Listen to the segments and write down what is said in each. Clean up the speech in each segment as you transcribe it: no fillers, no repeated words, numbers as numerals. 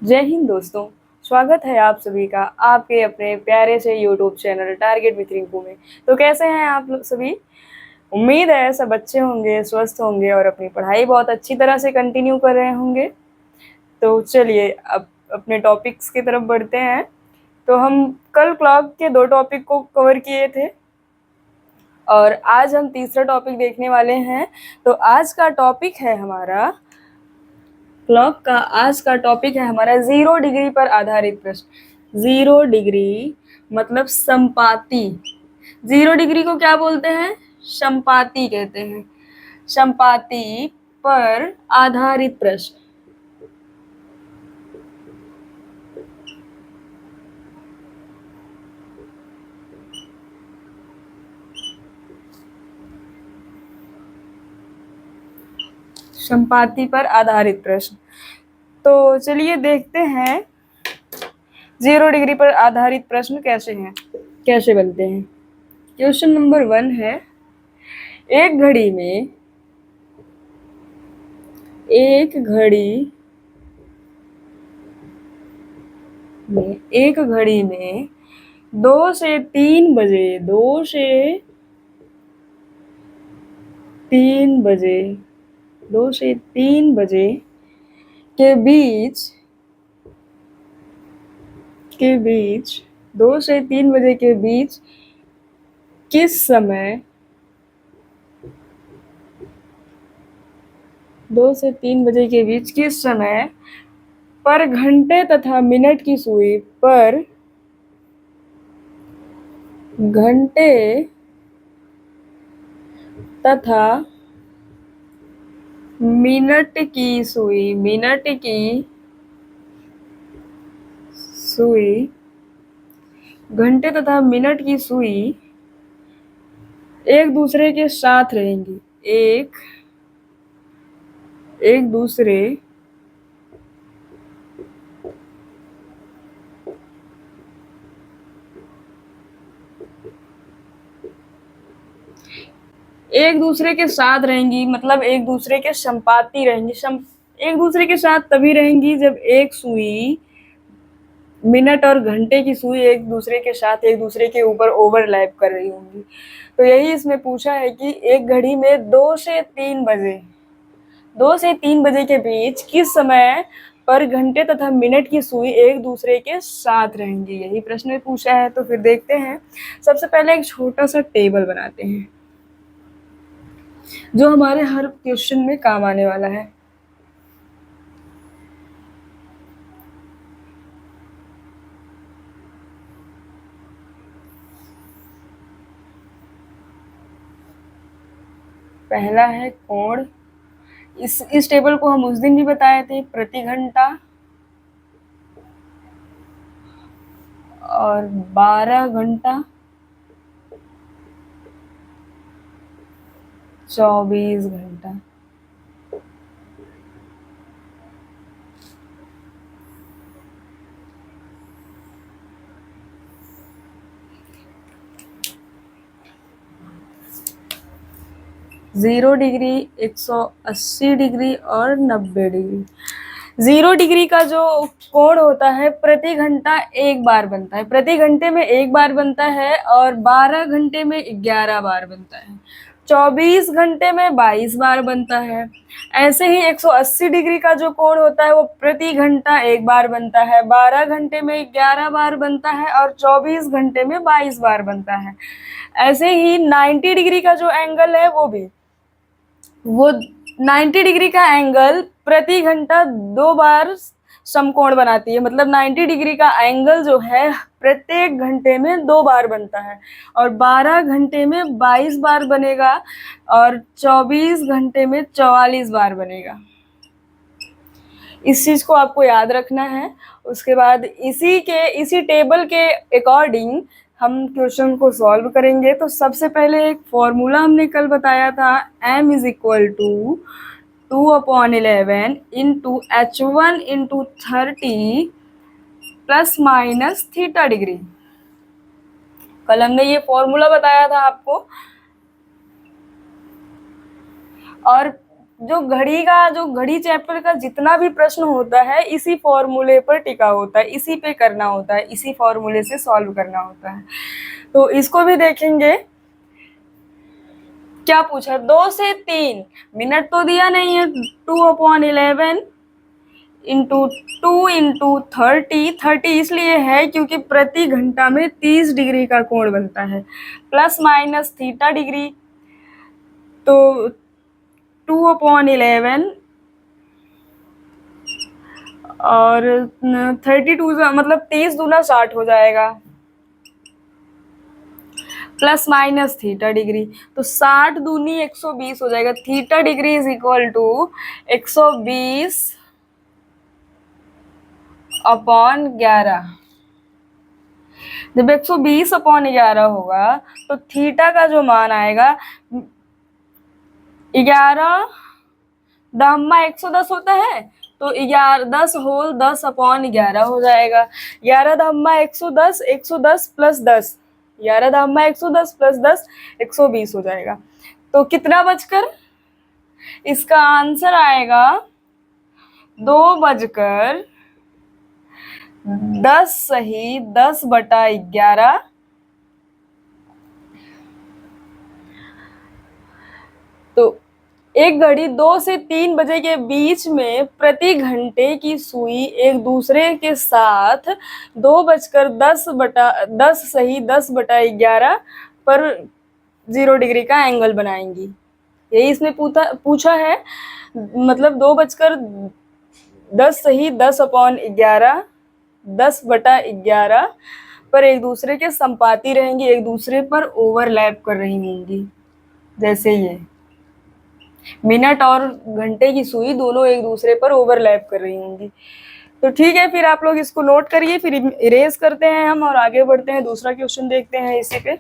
जय हिंद दोस्तों। स्वागत है आप सभी का आपके अपने प्यारे से YouTube channel target with Rinku में। तो कैसे हैं आप लोग सभी? उम्मीद है सब अच्छे होंगे, स्वस्थ होंगे और अपनी पढ़ाई बहुत अच्छी तरह से कंटिन्यू कर रहे होंगे। तो चलिए अब अपने टॉपिक्स की तरफ बढ़ते हैं। तो हम कल क्लॉक के 2 टॉपिक को कवर किए थे और आज हम तीसरा टॉपिक देखने वाले हैं। तो आज का टॉपिक है हमारा क्लॉक का आज का टॉपिक है हमारा 0 डिग्री पर आधारित प्रश्न। 0 डिग्री मतलब संपाती। 0 डिग्री को क्या बोलते हैं? संपाती कहते हैं। संपाती पर आधारित प्रश्न। संपाती पर आधारित प्रश्न। तो चलिए देखते हैं 0 डिग्री पर आधारित प्रश्न कैसे बनते हैं। क्वेश्चन नंबर 1 है, एक घड़ी में 2 से 3 बजे 2 से 3 बजे के बीच 2 से 3 बजे के बीच किस समय 2 से 3 बजे के बीच किस समय पर घंटे तथा मिनट की सुई पर घंटे तथा मिनट की सुई एक दूसरे के साथ रहेंगी। एक दूसरे के साथ रहेंगी मतलब एक दूसरे के संपाती रहेंगी। एक दूसरे के साथ तभी रहेंगी जब एक सुई, मिनट और घंटे की सुई एक दूसरे के साथ एक दूसरे के ऊपर ओवरलैप कर रही होंगी। तो यही इसमें पूछा है कि एक घड़ी में 2 से 3 बजे के बीच किस समय पर घंटे तथा मिनट की सुई एक दूसरे के साथ रहेंगी। यही प्रश्न में पूछा है। तो फिर देखते हैं। सबसे पहले एक छोटा सा टेबल बनाते हैं जो हमारे हर क्वेश्चन में काम आने वाला है। पहला है कोण। इस टेबल को हम उस दिन भी बताए थे, प्रति घंटा और 12 घंटा 24 घंटा। जीरो डिग्री, 180 डिग्री और 90 डिग्री। 0 डिग्री का जो कोण होता है प्रति घंटा एक बार बनता है, प्रति घंटे में एक बार बनता है और 12 घंटे में 11 बार बनता है, 24 घंटे में 22 बार बनता है। ऐसे ही 180 डिग्री का जो कोण होता है वो प्रति घंटा एक बार बनता है, 12 घंटे में 11 बार बनता है और 24 घंटे में 22 बार बनता है। ऐसे ही 90 डिग्री का जो एंगल है वो 90 डिग्री का एंगल प्रति घंटा 2 बार समकोण बनाती है। मतलब 90 डिग्री का एंगल जो है प्रत्येक घंटे में 2 बार बनता है और 12 घंटे में 22 बार बनेगा और 24 घंटे में 44 बार बनेगा। इस चीज को आपको याद रखना है। उसके बाद इसी टेबल के अकॉर्डिंग हम क्वेश्चन को सॉल्व करेंगे। तो सबसे पहले एक फॉर्मूला हमने कल बताया था, m is equal to 2/11 into H1 into 30 plus minus theta degree. कल हमने ये फॉर्मूला बताया था आपको। और जो घड़ी चैप्टर का जितना भी प्रश्न होता है इसी फॉर्मूले पर टिका होता है, इसी पे करना होता है, इसी फॉर्मूले से सॉल्व करना होता है। तो इसको भी देखेंगे। क्या पूछा, 2 से 3 मिनट तो दिया नहीं है, 2/11 इंटू 2 इंटू 30 इसलिए है क्योंकि प्रति घंटा में 30 डिग्री का कोण बनता है, प्लस माइनस थीटा डिग्री। तो 2/11 और 32 मतलब 30 दूना 60 हो जाएगा, प्लस माइनस थीटा डिग्री। तो 60 दूनी 120 हो जाएगा। Theta degree is equal to 120 upon 11। जब 120 अपॉन 11 होगा तो थीटा का जो मान आएगा 11 दम्मा 110 होता है, तो 11 10 होल 10 अपॉन 11 हो जाएगा। 11 दम्मा 110, 110 प्लस 10, 11 दम्मा 110 प्लस 10 120 हो जाएगा। तो कितना बचकर, इसका आंसर आएगा 2:10 सही 10/11। तो एक घड़ी 2 से 3 बजे के बीच में प्रति घंटे की सुई एक दूसरे के साथ 2:10 सही 10/11 पर 0 डिग्री का एंगल बनाएंगी। यही इसमें पूछा है। मतलब 2:10 सही 10/11 10/11 पर एक दूसरे के संपाती रहेंगी, एक दूसरे पर ओवरलैप कर रही होंगी। जैसे ये मिनट और घंटे की सुई दोनों एक दूसरे पर ओवरलैप कर रही होंगी। तो ठीक है, फिर आप लोग इसको नोट करिए, फिर इरेज करते हैं हम और आगे बढ़ते हैं, दूसरा क्वेश्चन देखते हैं इसी पे।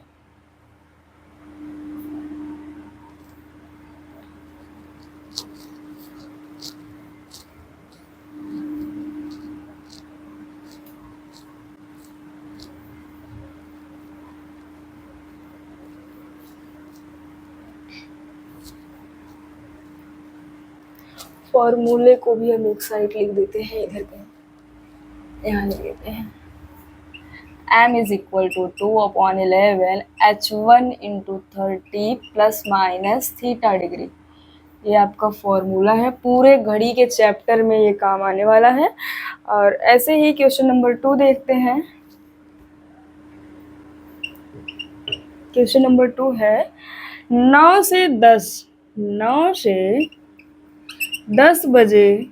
फॉर्मूले को भी हम एक साइड लिख देते हैं, इधर पे यहाँ लिख देते हैं। m is equal to 2/11 h1 into 30 plus minus theta degree. ये आपका फॉर्मूला है, पूरे घड़ी के चैप्टर में ये काम आने वाला है। और ऐसे ही क्वेश्चन नंबर 2 देखते हैं। क्वेश्चन नंबर 2 है 9 से 10 बजे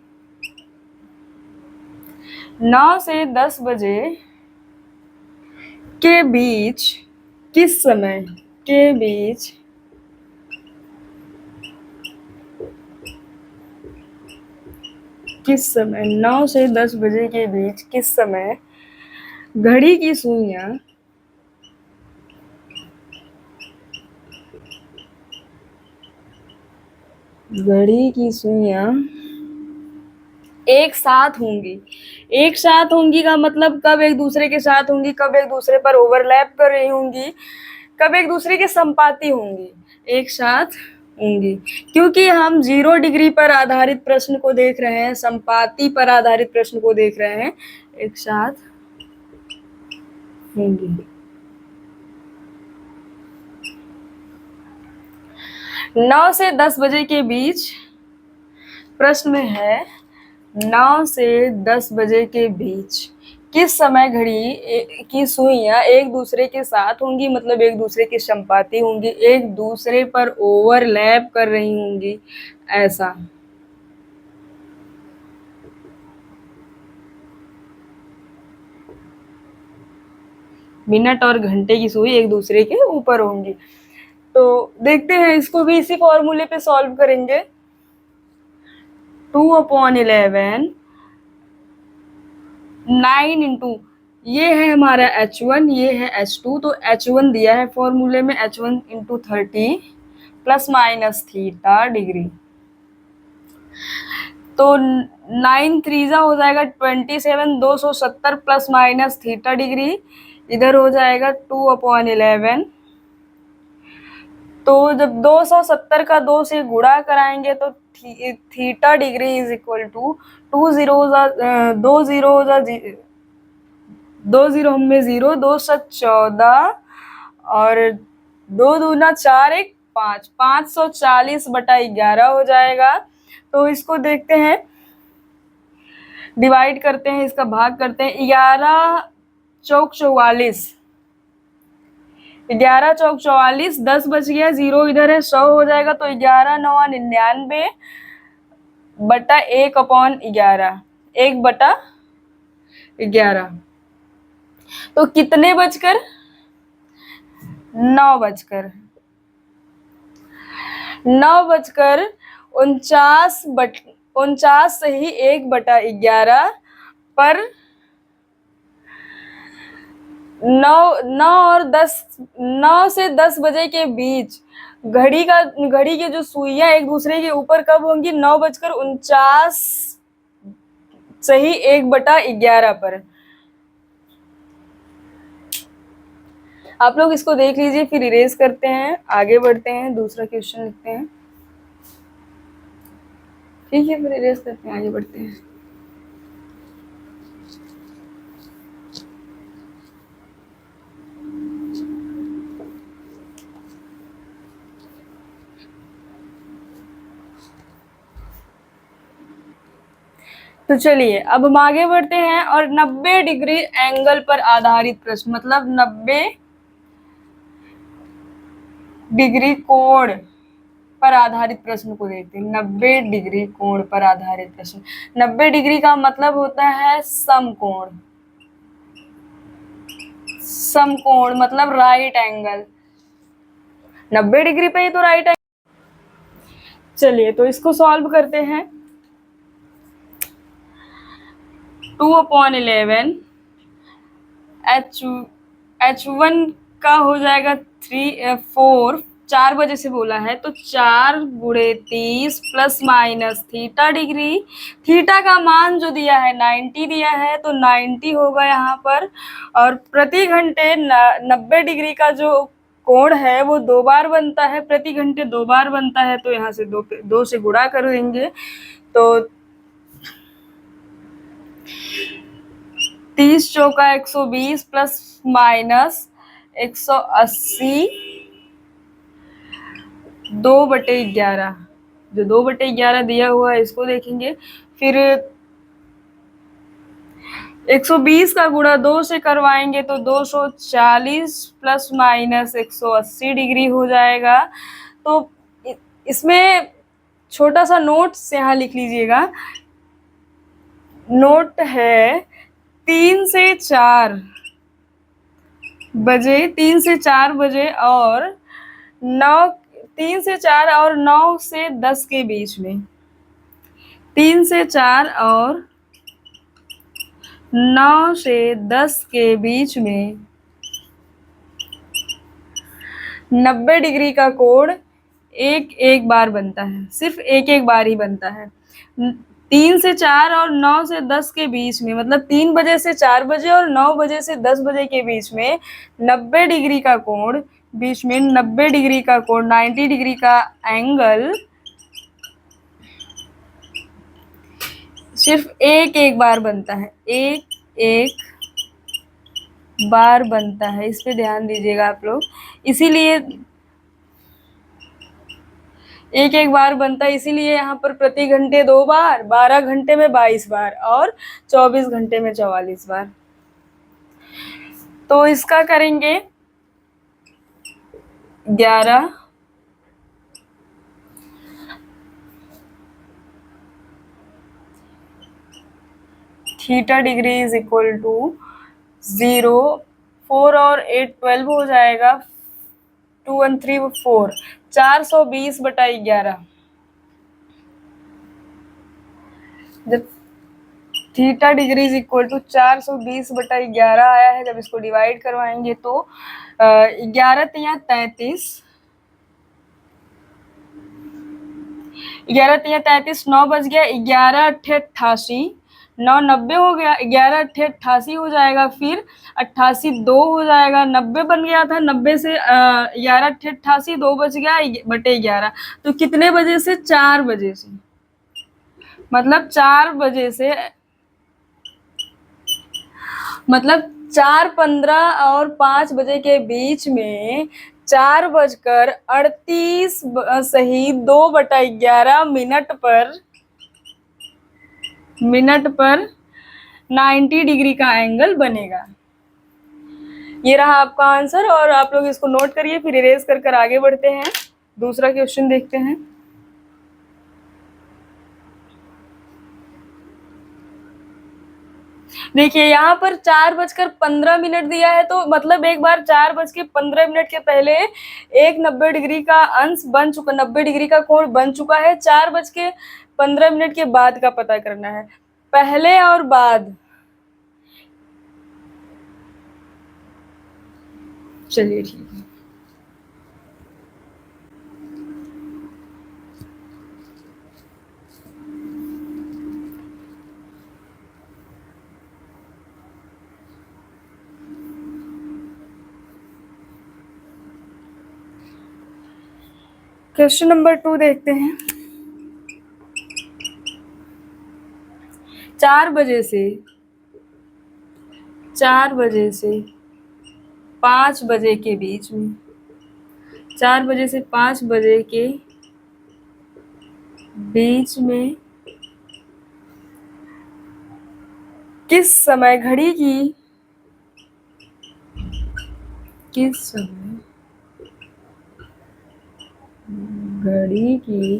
9 से 10 बजे के बीच किस समय किस समय 9 से 10 बजे के बीच किस समय घड़ी की सुइयां एक साथ होंगी का मतलब कब एक दूसरे के साथ होंगी, कब एक दूसरे पर ओवरलैप कर रही होंगी, कब एक दूसरे के संपाती होंगी, एक साथ होंगी। क्योंकि हम 0 डिग्री पर आधारित प्रश्न को देख रहे हैं, संपाती पर आधारित प्रश्न को देख रहे हैं, एक साथ होंगी। 9 से 10 बजे के बीच प्रश्न में है 9 से 10 बजे के बीच किस समय घड़ी की सुइयां एक दूसरे के साथ होंगी, मतलब एक दूसरे के संपाती होंगी, एक दूसरे पर ओवरलैप कर रही होंगी, ऐसा। मिनट और घंटे की सुई एक दूसरे के ऊपर होंगी। तो देखते हैं, इसको भी इसी फॉर्मूले पे सॉल्व करेंगे। 2/11 9 इंटू ये है हमारा H1, ये है H2। तो H1 दिया है फॉर्मूले में, H1 into 30 plus minus theta degree. तो 9 3 हो जाएगा 27, 270 प्लस माइनस थीटा डिग्री, इधर हो जाएगा 2/11। तो जब 270 का 2 से गुणा कराएंगे तो theta degree is equal to 2 में 0, 214 और 2×2 = 4, 1 5, 540/11 हो जाएगा। तो इसको देखते हैं, डिवाइड करते हैं, इसका भाग करते हैं। 11 चौक 44, 11 चौक 44, 10 बच गया, 0 इधर है, 100 हो जाएगा। तो 11×9 = 99/1/11, 1/11। तो कितने बचकर 9:49 से ही 1/11 पर 9 से 10 बजे के बीच घड़ी की जो सुइयां एक दूसरे के ऊपर कब होंगी? 9:49 से ही 1/11 पर। आप लोग इसको देख लीजिए, फिर इरेज करते हैं, आगे बढ़ते हैं, दूसरा क्वेश्चन लिखते हैं। ठीक है, फिर इरेज करते हैं, आगे बढ़ते हैं। तो चलिए अब हम आगे बढ़ते हैं और 90 डिग्री एंगल पर आधारित प्रश्न, मतलब 90 डिग्री कोण पर आधारित प्रश्न को देखते हैं। 90 डिग्री कोण पर आधारित प्रश्न। 90 डिग्री का मतलब होता है समकोण। समकोण मतलब राइट एंगल। 90 डिग्री पे ही तो राइट एंगल। चलिए तो इसको सॉल्व करते हैं। 2/11 H1 का हो जाएगा 4 बजे से बोला है, तो 4×30 ± थीटा डिग्री। थीटा का मान जो दिया है 90 दिया है, तो 90 होगा यहाँ पर। और प्रति घंटे 90 डिग्री का जो कोण है वो 2 बार बनता है, प्रति घंटे 2 बार बनता है, तो यहाँ से 2 से गुणा कर देंगे। तो 30 चौका 120 ± 180, 2/11। जो 2/11 दिया हुआ है इसको देखेंगे। फिर 120 का गुणा 2 से करवाएंगे तो 240 ± 180 डिग्री हो जाएगा। तो इसमें छोटा सा नोट यहाँ लिख लीजिएगा। नोट है 3 से 4 बजे, 3 से 4 बजे और 3 से 4 और 9 से 10 के बीच में, 3 से 4 और 9 से 10 के बीच में 90 डिग्री का कोण एक बार बनता है, सिर्फ एक बार ही बनता है। 3 से 4 और 9 से 10 के बीच में, मतलब 3 बजे से 4 बजे और 9 बजे से 10 बजे के बीच में 90 डिग्री का कोण, बीच में 90 डिग्री का कोण, 90 डिग्री का एंगल सिर्फ एक बार बनता है, एक बार बनता है। इस पे ध्यान दीजिएगा आप लोग। इसीलिए एक बार बनता है, इसीलिए यहाँ पर प्रति घंटे 2 बार, 12 घंटे में 22 बार और 24 घंटे में 44 बार। तो इसका करेंगे 11 theta degree is equal to 0, 4 और 8 12 हो जाएगा, 2 1 3 4, 420/11। जब theta degree is equal to 420/11 आया है, जब इसको डिवाइड करवाएंगे तो 11 तिया 33, 11 तिया 33, 9 बच गया, 11 8 88, 9 90 हो गया, 11 8 88 हो जाएगा, फिर 88 2 हो जाएगा, 90 बन गया था, 90 से 11 8 88, 2 बच गया /11। तो कितने बजे से? 4 बजे से। मतलब 4 बजे से, मतलब 4:15 और 5 बजे के बीच में 4:38 सही 2/11 मिनट पर 90 डिग्री का एंगल बनेगा। ये रहा आपका आंसर, और आप लोग इसको नोट करिए, फिर इरेज कर कर आगे बढ़ते हैं। दूसरा क्वेश्चन देखते हैं। देखिए यहाँ पर 4:15 दिया है, तो मतलब एक बार 4:15 के पहले एक 90 डिग्री का अंश बन चुका, 90 डिग्री का कोण बन चुका है। 4:15 के बाद का पता करना है, पहले और बाद। चलिए ठीक है। क्वेश्चन नंबर 2 देखते हैं। 4 बजे से 5 बजे के बीच में, 4 बजे से 5 बजे के बीच में किस समय घड़ी की घड़ी की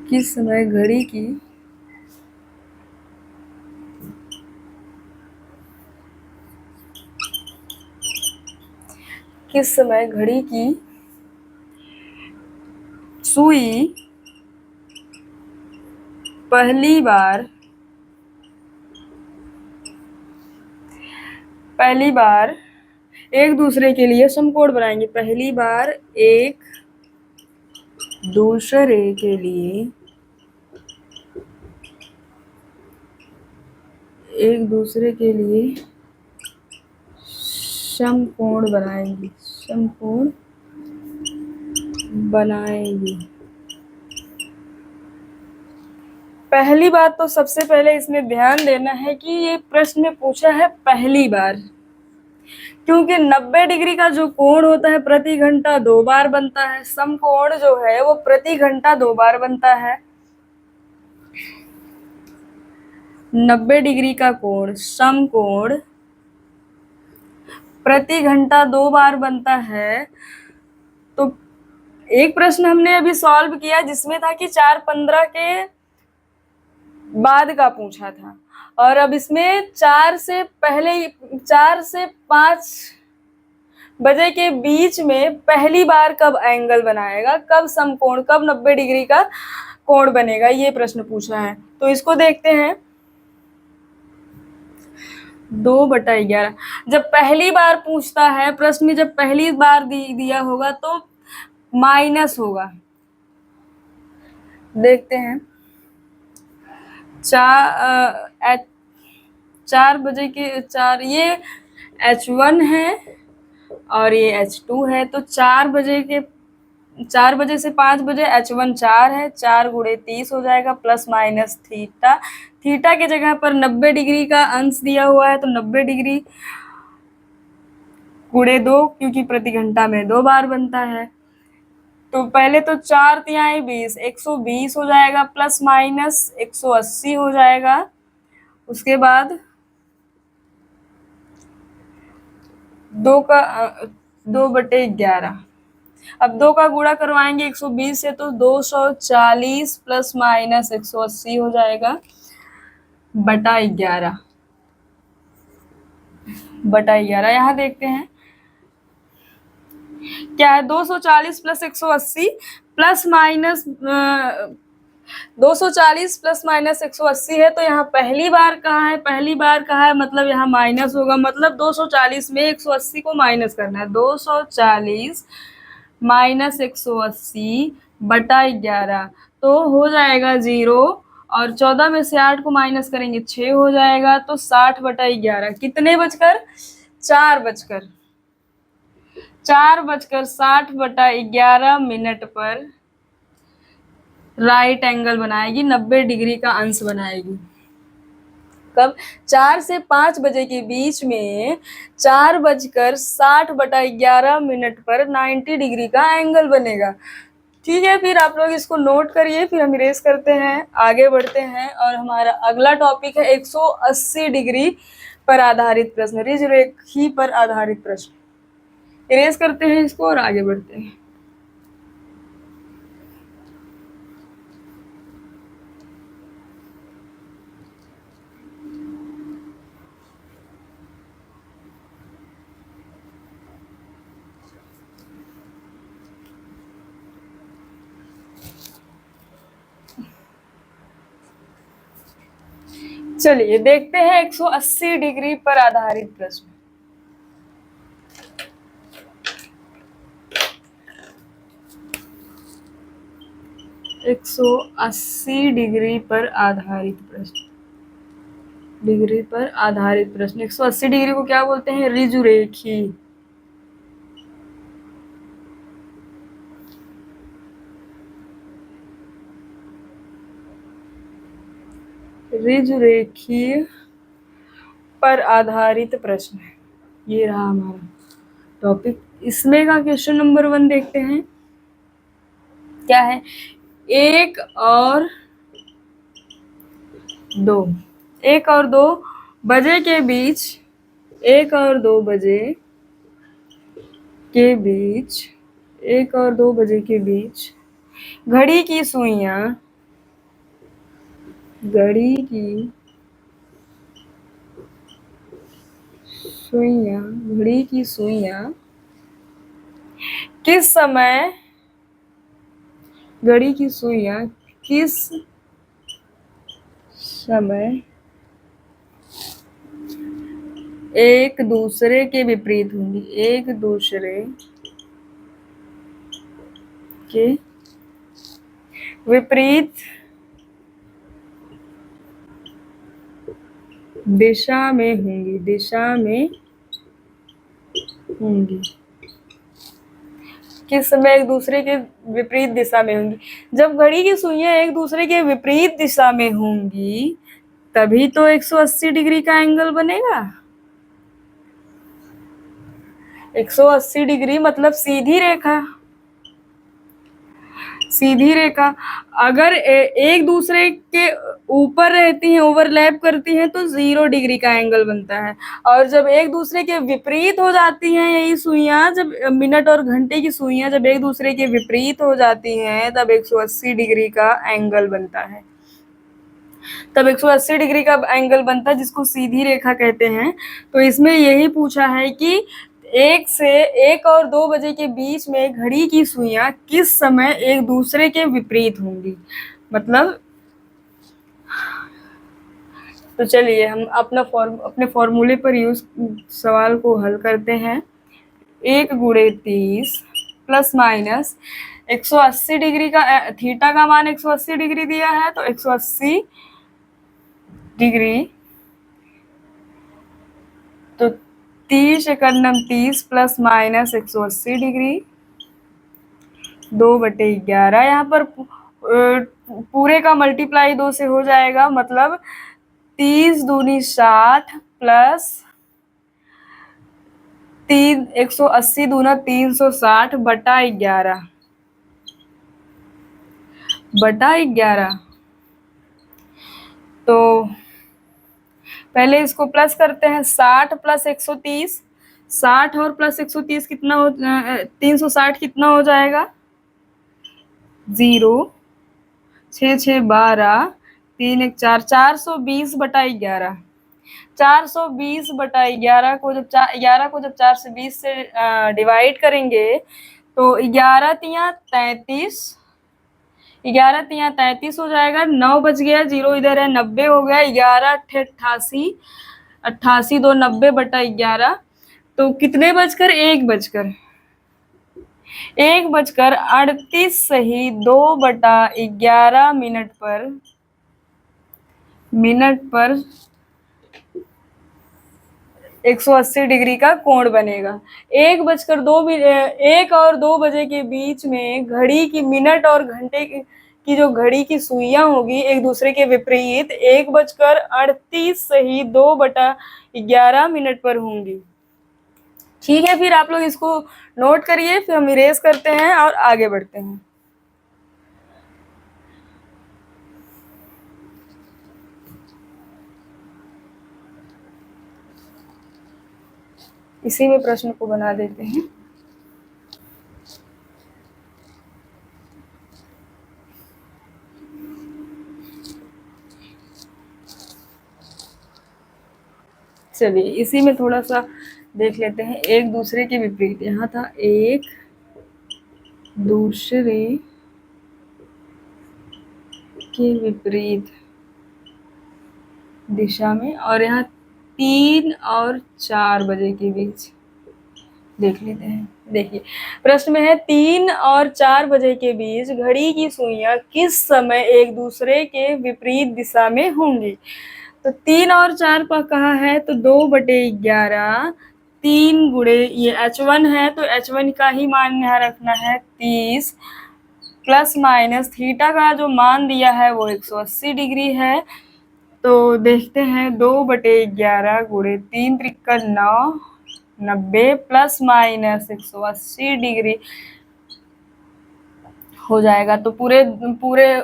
किस समय घड़ी की किस समय घड़ी की सुई पहली बार एक दूसरे के लिए समकोण बनाएंगे। पहली बार एक दूसरे के लिए समकोण बनाएंगे। पहली बात तो सबसे पहले इसमें ध्यान देना है कि ये प्रश्न में पूछा है पहली बार, क्योंकि 90 डिग्री का जो कोण होता है प्रति घंटा 2 बार बनता है, समकोण जो है वो प्रति घंटा 2 बार बनता है। 90 डिग्री का कोण समकोण प्रति घंटा 2 बार बनता है। तो एक प्रश्न हमने अभी सॉल्व किया जिसमें था कि 4:15 के बाद का पूछा था, और अब इसमें 4 से 5 बजे के बीच में पहली बार कब एंगल बनाएगा, कब समकोण, कब 90 डिग्री का कोण बनेगा, ये प्रश्न पूछा है। तो इसको देखते हैं। 2/11 जब पहली बार पूछता है प्रश्न में, जब पहली बार दिया होगा तो माइनस होगा। देखते हैं। 4 बजे के 4, ये H1 है और ये H2 है। तो 4 बजे से 5 बजे H1 4 है, 4 × 30 हो जाएगा, प्लस माइनस थीटा। थीटा के जगह पर 90 डिग्री का अंश दिया हुआ है, तो 90 डिग्री × 2, क्योंकि प्रति घंटा में 2 बार बनता है। तो पहले तो 4 तिहाई 20, 120 हो जाएगा, प्लस माइनस 180 हो जाएगा। उसके बाद 2/11, अब 2 का गुणा करवाएंगे 120 से, तो 240 प्लस माइनस 180 हो जाएगा, /11। यहाँ देखते हैं क्या है। 240 plus 180 plus minus 240 plus minus 180 है, तो यहाँ पहली बार कहाँ है, मतलब यहाँ माइनस होगा, मतलब 240 में 180 को माइनस करना है। 240 माइनस 180/11, तो हो जाएगा 0, और 14 में से 8 को माइनस करेंगे 6 हो जाएगा, तो 60/11। कितने बजकर? 4:60 मिनट पर राइट एंगल बनाएगी, 90 डिग्री का अंश बनाएगी। कब? 4 से 5 बजे के बीच में 4:60 पर 90 डिग्री का एंगल बनेगा। ठीक है, फिर आप लोग इसको नोट करिए, फिर हम इरेज करते हैं, आगे बढ़ते हैं। और हमारा अगला टॉपिक है 180 डिग्री पर आधारित प्रश्न, ऋज रेखी पर आधारित प्रश्न। इरेज करते हैं इसको और आगे बढ़ते हैं। चलिए देखते हैं 180 डिग्री पर आधारित प्रश्न। एक 180 डिग्री पर आधारित प्रश्न, डिग्री पर आधारित प्रश्न। 180 डिग्री को क्या बोलते हैं? ऋजुरेखी। ऋजुरेखीय पर आधारित प्रश्न है, ये रहा हमारा टॉपिक। इसमें का क्वेश्चन नंबर 1 देखते हैं, क्या है? 1 और 2, 1 और 2 बजे के बीच, 1 और 2 बजे के बीच, 1 और 2 बजे के बीच घड़ी की सुइयां, घड़ी की सुइयां, घड़ी की सुइयां किस समय, घड़ी की सुइयां किस समय एक दूसरे के विपरीत होंगी, एक दूसरे के विपरीत दिशा में होंगी, दिशा में होंगी। किस समय एक दूसरे के विपरीत दिशा में होंगी? जब घड़ी की सुइयां एक दूसरे के विपरीत दिशा में होंगी तभी तो 180 डिग्री का एंगल बनेगा। 180 डिग्री मतलब सीधी रेखा, सीधी रेखा। अगर एक दूसरे के ऊपर रहती हैं, ओवरलैप करती हैं, तो 0 डिग्री का एंगल बनता है। और जब एक दूसरे के विपरीत हो जाती हैं यही सुइयां, जब मिनट और घंटे की सुइयां जब एक दूसरे के विपरीत हो जाती हैं तब 180 डिग्री का एंगल बनता है। तब 180 डिग्री का एंगल बनता है, जिसको सीधी रेखा कहते हैं। तो इसमें यही पूछा है कि 1 और 2 बजे के बीच में घड़ी की सुइयां किस समय एक दूसरे के विपरीत होंगी, मतलब। तो चलिए हम अपने फॉर्मूले पर यूज सवाल को हल करते हैं। 1 × 30 प्लस माइनस 180 डिग्री का, थीटा का मान 180 डिग्री दिया है, तो 180 डिग्री, तो 30 प्लस माइनस 180 डिग्री 2/11। यहाँ पर पूरे का मल्टीप्लाई 2 से हो जाएगा, मतलब 30 दूनी 60 प्लस 180 दूना 360/11। तो पहले इसको प्लस करते हैं, 60 प्लस 130, 60 और प्लस 130 कितना हो, 360 कितना हो जाएगा? 0, 6 6 12, 3 1 4, 420/11। 420/11 को जब 11 को जब 4 से 20 से डिवाइड करेंगे तो 11 तिया 33, 11 तिया 33 हो जाएगा। 9 बच गया, 0 इधर है, 90 हो गया। 11 88, 88 2 90/11। तो कितने बजकर? 1:38 सही 2/11 मिनट पर 180 डिग्री का कोण बनेगा। 1 और 2 बजे के बीच में घड़ी की मिनट और घंटे की जो घड़ी की सुइयां होगी एक दूसरे के विपरीत 1:38 सही 2/11 पर होंगी। ठीक है, फिर आप लोग इसको नोट करिए, फिर हम इरेज करते हैं और आगे बढ़ते हैं। इसी में प्रश्न को बना देते हैं। चलिए इसी में थोड़ा सा देख लेते हैं। एक दूसरे के विपरीत, यहाँ था एक दूसरे के विपरीत दिशा में, और यहाँ 3 और 4 बजे के बीच देख लेते हैं। देखिए प्रश्न में है 3 और 4 बजे के बीच घड़ी की सुइयां किस समय एक दूसरे के विपरीत दिशा में होंगी। तो 3 और 4 पर कहा है तो 2/11, 3 गुणे ये h1 है तो h1 का ही मान यहाँ रखना है 30, प्लस माइनस थीटा का जो मान दिया है वो 180 डिग्री है। तो देखते हैं 2/11 गुणे 3 त्रिका 9, 90 प्लस माइनस 180 डिग्री हो जाएगा। तो पूरे पूरे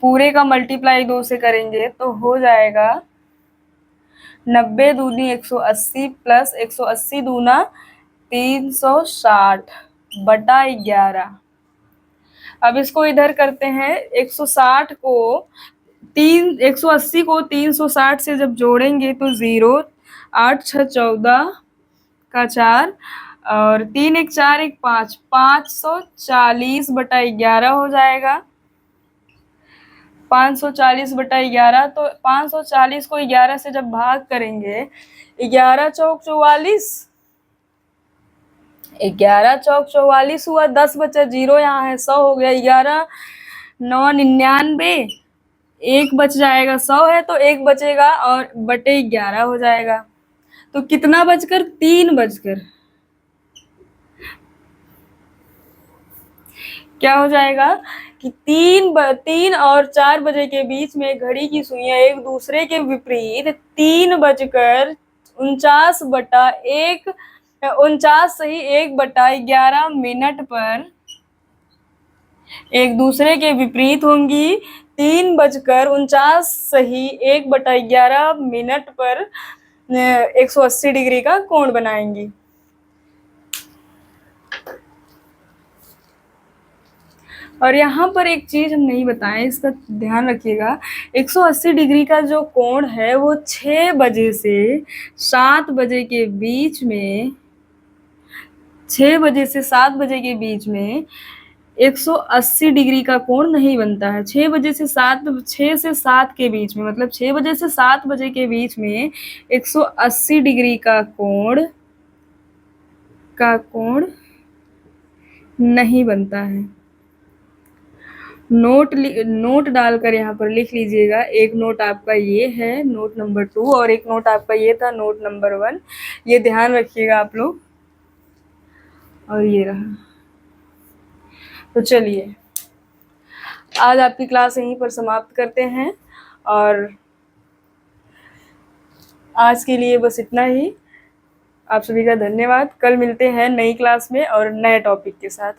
पूरे का मल्टीप्लाई 2 से करेंगे तो हो जाएगा 90 दूनी 180 प्लस 180 दूना 360/11। अब इसको इधर करते हैं। 160 को 180 को 360 से जब जोड़ेंगे तो 0, 8 6 14 का 4 और 3 1 4 1 5, 540/11 हो जाएगा। 540/11, तो 540 को 11 से जब भाग करेंगे, 11 चौक 44, 11 चौक 44 हुआ, 10 बचा 0 यहाँ है, 100 हो गया। 11 9 99, 1 बच जाएगा, 100 है तो 1 बचेगा और बटे 11 हो जाएगा। तो कितना बचकर 3 बचकर क्या हो जाएगा कि 3 और 4 बजे के बीच में घड़ी की सुइयां एक दूसरे के विपरीत 3:49 सही 1/11 मिनट पर एक दूसरे के विपरीत होंगी। 3:49 सही 1/11 मिनट पर 180 डिग्री का कोण बनाएंगी। और यहाँ पर एक चीज हम नहीं बताएं, इसका ध्यान रखिएगा। 180 डिग्री का जो कोण है वो 6 बजे से 7 बजे के बीच में, 6 बजे से 7 बजे के बीच में 180 डिग्री का कोण नहीं बनता है। 6 बजे से 7, 6 से 7 के बीच में, मतलब 6 बजे से 7 बजे के बीच में 180 डिग्री का कोण नहीं बनता है। नोट डालकर यहाँ पर लिख लीजिएगा। एक नोट आपका ये है, नोट नंबर 2, और एक नोट आपका ये था, नोट नंबर 1। ये ध्यान रखिएगा आप लोग। और ये रहा। तो चलिए आज आपकी क्लास यहीं पर समाप्त करते हैं, और आज के लिए बस इतना ही। आप सभी का धन्यवाद। कल मिलते हैं नई क्लास में और नए टॉपिक के साथ।